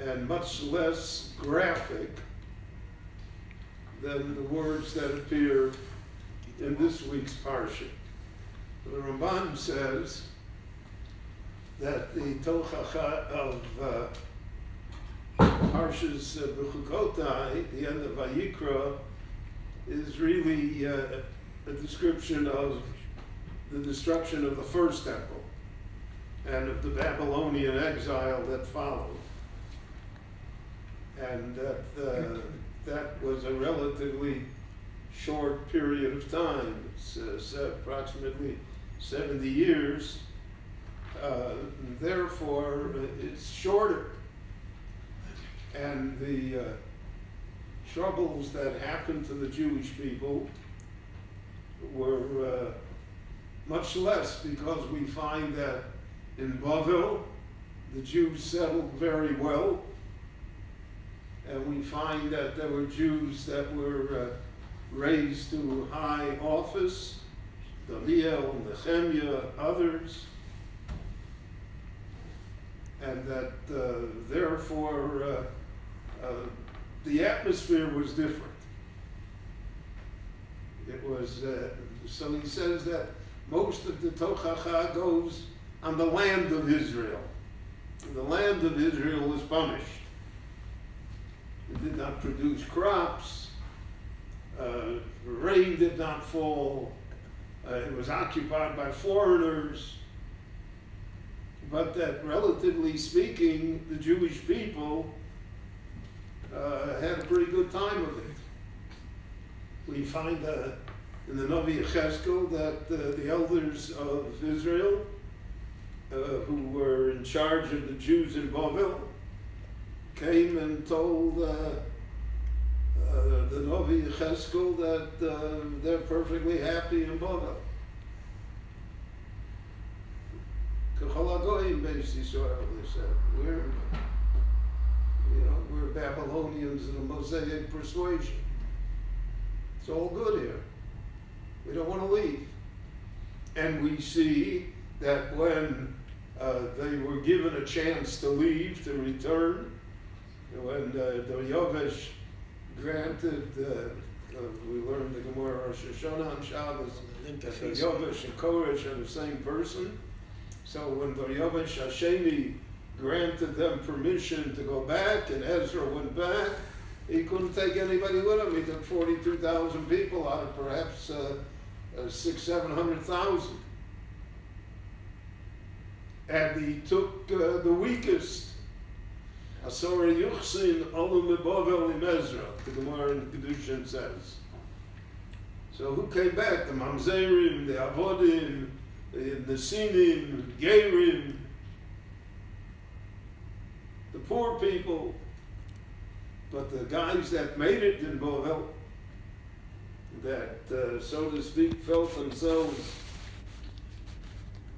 and much less graphic than the words that appear in this week's parsha. The Ramban says that the tochacha of Parshas Bechukotai, the end of Vayikra, is really a description of the destruction of the first temple and of the Babylonian exile that followed. And that was a relatively short period of time. It's approximately 70 years. Therefore, it's shorter. And the troubles that happened to the Jewish people were much less, because we find that in Bavel, the Jews settled very well. And we find that there were Jews that were raised to high office, Daniel, Nehemiah, others, and that therefore the atmosphere was different. It was, so he says that most of the tochacha goes on the land of Israel. The land of Israel was punished. It did not produce crops. Rain did not fall. It was occupied by foreigners. But that, relatively speaking, the Jewish people had a pretty good time with it. We find in the Navi Yechezkel that the elders of Israel, who were in charge of the Jews in Bavel, came and told the Navi Yechezkel that they're perfectly happy in Bavel. K'chol hagoyim beis Yisrael, they said. We're Babylonians in a Mosaic persuasion. It's all good here. We don't want to leave. And we see that when they were given a chance to leave, to return, when Daryavesh granted, we learned the Gemara Rosh Hashanah and Shabbos, that Daryavesh and Koresh are the same person. So when Daryavesh Hashemi granted them permission to go back, and Ezra went back, he couldn't take anybody with him. He took 42,000 people out of perhaps 600,000-700,000. And he took the weakest. Asora Yuchsin Olam Bavel Im Ezra, the Gemara in Kedushin says. So who came back? The Mamzerim, the Avodim, the Nesinim, Gerim, the poor people. But the guys that made it in Bavel, that, so to speak, felt themselves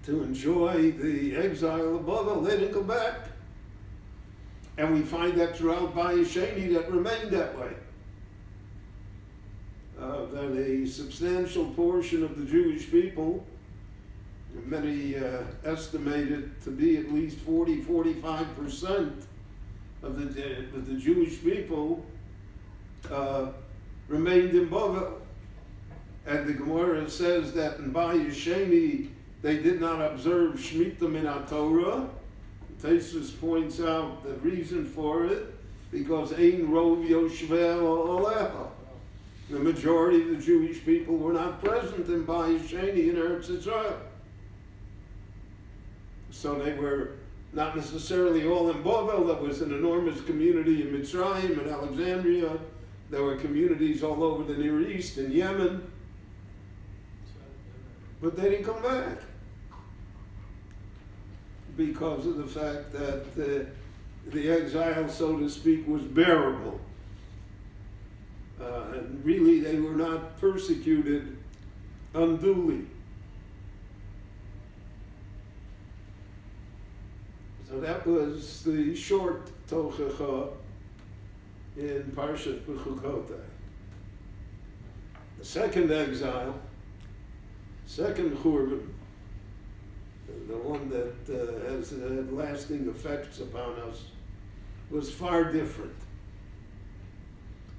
to enjoy the exile of Bavel, they didn't go back. And we find that throughout Bayesheni that remained that way. That a substantial portion of the Jewish people, many estimate it to be at least 40-45% of the Jewish people remained in Bavel. And the Gemara says that in Bayesheni they did not observe Shemitah min HaTorah. Tosfos points out the reason for it, because Ein Rov Yoshvei Aleha. The majority of the Jewish people were not present in Bayesheni in Eretz Israel. So they were not necessarily all in Bavel. There was an enormous community in Mitzrayim and Alexandria. There were communities all over the Near East and Yemen. But they didn't come back, because of the fact that the exile, so to speak, was bearable. And really, they were not persecuted unduly. So that was the short tochacha in Parshat Bechukotai. The second exile, second churban, the one that has had lasting effects upon us, was far different.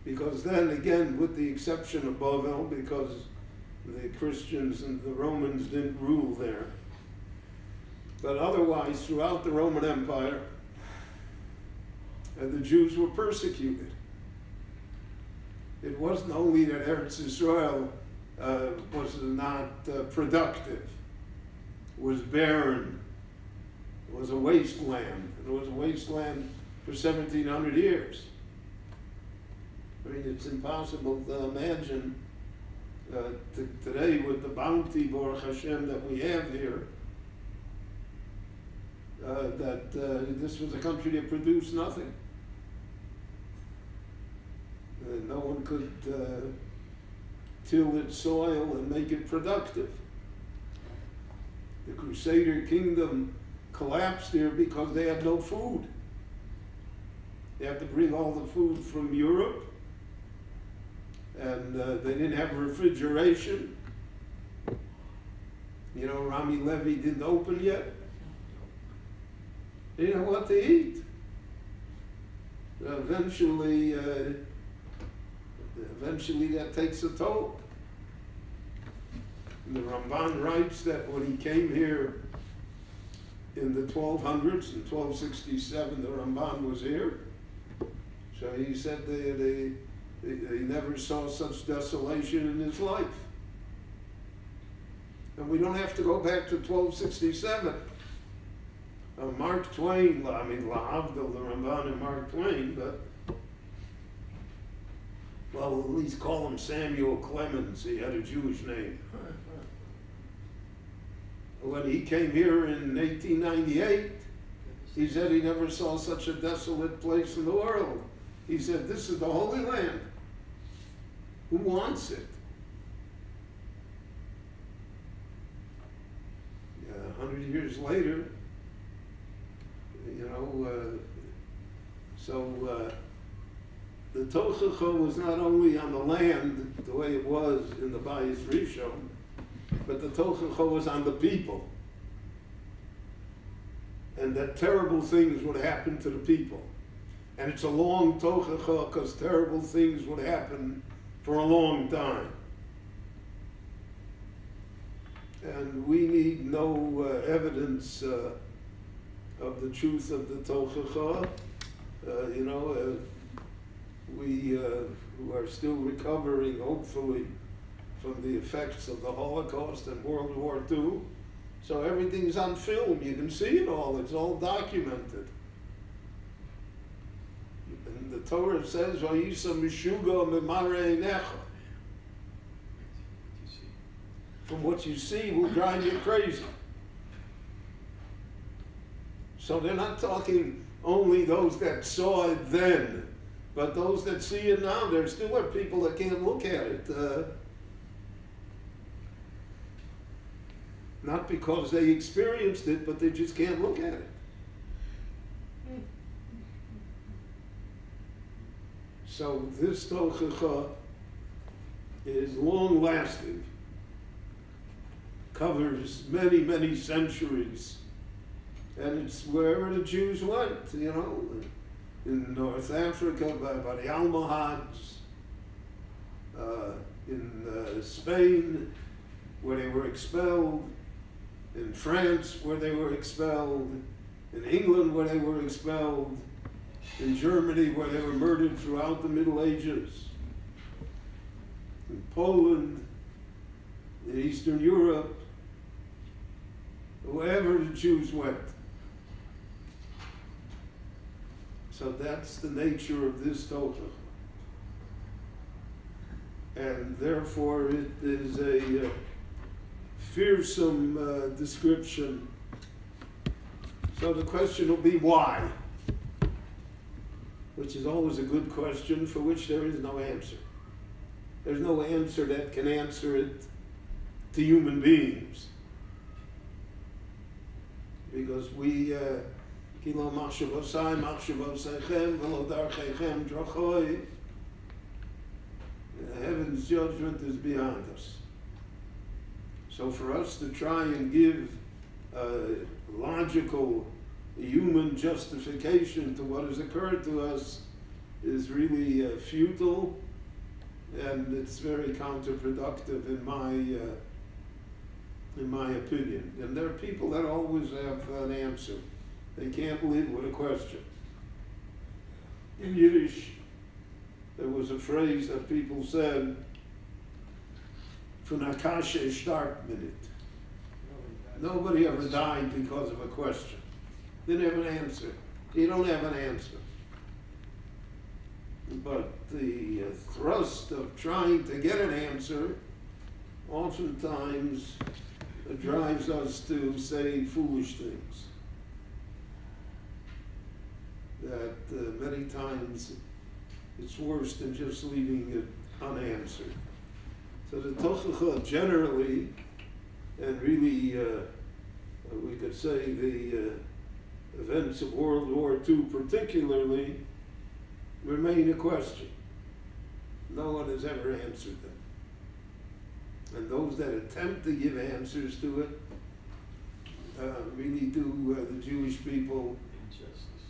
Because then again, with the exception of Bavel, because the Christians and the Romans didn't rule there, but otherwise throughout the Roman Empire, the Jews were persecuted. It wasn't only that Eretz Israel was not productive, it was barren, it was a wasteland, and it was a wasteland for 1,700 years. I mean, it's impossible to imagine today with the bounty, Baruch Hashem, that we have here, that this was a country that produced nothing. No one could till its soil and make it productive. The Crusader kingdom collapsed here because they had no food. They had to bring all the food from Europe, and they didn't have refrigeration. You know, Rami Levy didn't open yet. They didn't know what to eat. Eventually that takes a toll. And the Ramban writes that when he came here in the 1200s, in 1267, the Ramban was here. So he said he never saw such desolation in his life. And we don't have to go back to 1267. Mark Twain, I mean, La'avdil, the Ramban and Mark Twain, but, well, we'll at least call him Samuel Clemens. He had a Jewish name. When he came here in 1898, he said he never saw such a desolate place in the world. He said, this is the Holy Land. Who wants it? 100 years later, the Tochacha was not only on the land the way it was in the Bayis Rishon, but the Tochacha was on the people. And that terrible things would happen to the people. And it's a long Tochacha because terrible things would happen for a long time. And we need no evidence of the truth of the Tochacha. We who are still recovering, hopefully, from the effects of the Holocaust and World War II. So everything's on film. You can see it all. It's all documented. And the Torah says, "Vayisa mishuga memare einecha." From what you see will drive you crazy. So they're not talking only those that saw it then, but those that see it now. There still are people that can't look at it. Not because they experienced it, but they just can't look at it. So this Tochacha is long-lasting, covers many, many centuries, and it's wherever the Jews went, in North Africa by the Almohads, in Spain where they were expelled, in France where they were expelled, in England where they were expelled, in Germany where they were murdered throughout the Middle Ages, in Poland, in Eastern Europe, wherever the Jews went. So that's the nature of this Tochacha. And therefore it is a fearsome description. So the question will be why? Which is always a good question for which there is no answer. There's no answer that can answer it to human beings. Because we Kilo machshavosai machshavosechem velo darchechem drachoi. Heaven's judgment is beyond us. So for us to try and give logical human justification to what has occurred to us is really futile, and it's very counterproductive in my opinion. And there are people that always have an answer. They can't live with a question. In Yiddish, there was a phrase that people said, "Von Akashe stark minute." Nobody ever died because of a question. Didn't have an answer. You don't have an answer. But the thrust of trying to get an answer oftentimes drives us to say foolish things. That many times it's worse than just leaving it unanswered. So the Tochacha generally, and really we could say the events of World War II particularly, remain a question. No one has ever answered them. And those that attempt to give answers to it really do the Jewish people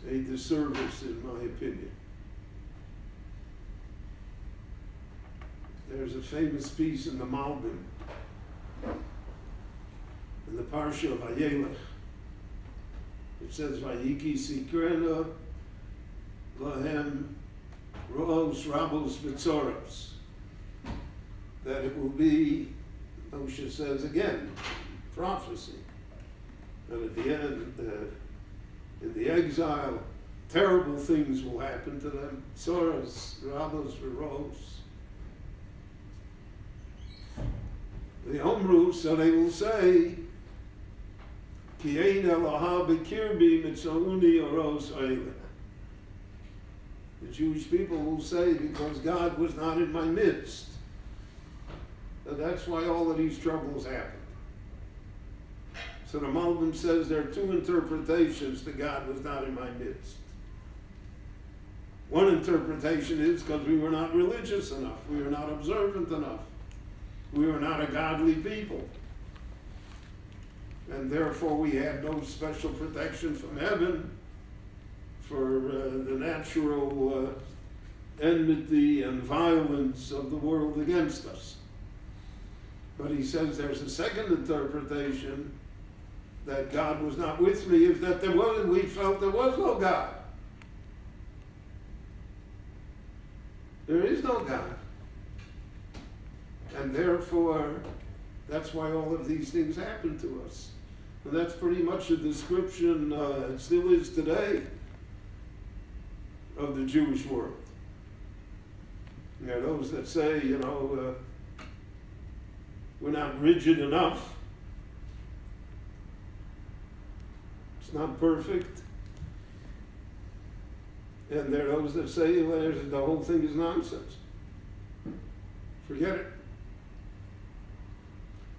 a disservice, in my opinion. There's a famous piece in the Malbim, in the Parsha of Vayelech. It says, "Vayiki sikrena lahem ro'os rabos v'tzoros." That it will be, Moshe says again, prophecy. And at the end, in the exile, terrible things will happen to them. Tzoros, rabos v'ros. The Omru, so they will say, Ki ein Eloha b'kirbi mitzvuni oros oile. The Jewish people will say, because God was not in my midst. So that's why all of these troubles happened. So the Malbim says there are two interpretations to God was not in my midst. One interpretation is because we were not religious enough, we were not observant enough, we were not a godly people. And therefore we had no special protection from heaven for the natural enmity and violence of the world against us. But he says there's a second interpretation, that God was not with me, is that we felt there was no God. There is no God. And therefore, that's why all of these things happen to us. And that's pretty much a description, it still is today, of the Jewish world. There are those that say, we're not rigid enough. It's not perfect. And there are those that say, the whole thing is nonsense. Forget it.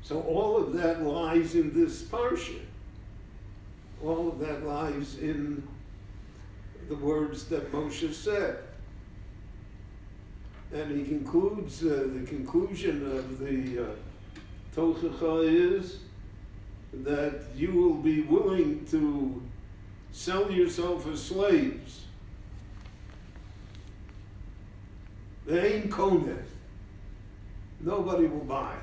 So all of that lies in this parsha. All of that lies in the words that Moshe said. And he concludes, the conclusion of the Tochacha is that you will be willing to sell yourself as slaves. They ain't koneh. Nobody will buy.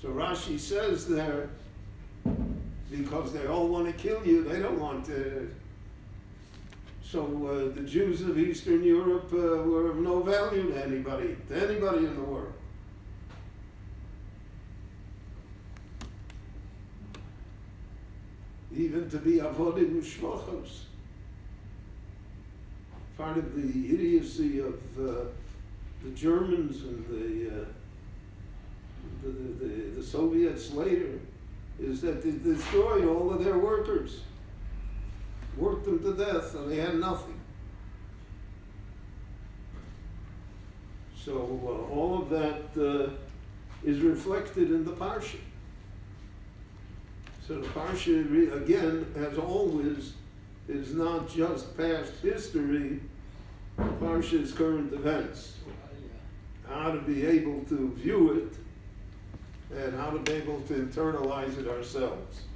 So Rashi says there, because they all want to kill you, they don't want to. So the Jews of Eastern Europe were of no value to anybody in the world. Even to be avodim u'shvachos. Part of the idiocy of the Germans and the Soviets later is that they destroyed all of their workers, worked them to death, and they had nothing. So all of that is reflected in the Parsha. So the Parsha, again, as always, is not just past history, the Parsha is current events. How to be able to view it and how to be able to internalize it ourselves.